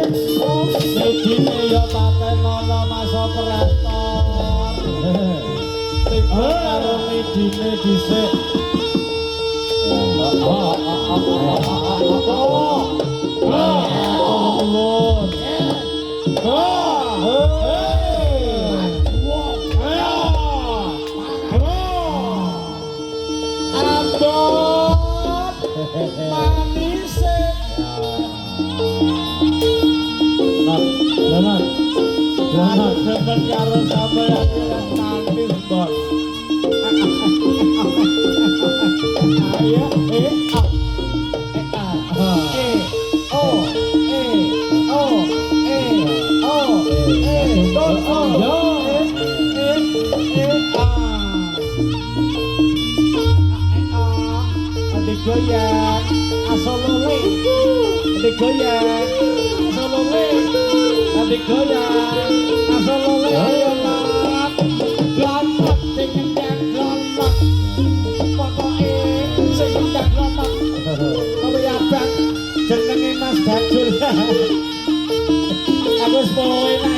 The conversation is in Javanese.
Medine ya patenono Mas operator. Tiba karo medine dhisik. Depan karo sampeyan nanti bos. Ayo goyang asolole adik goyang asolole adik goyang asolole ayo mat glamat sing ngendang glamat pokoke sing ngendang glamat tapi abang jenenge Mas Bajul aku wis pokoke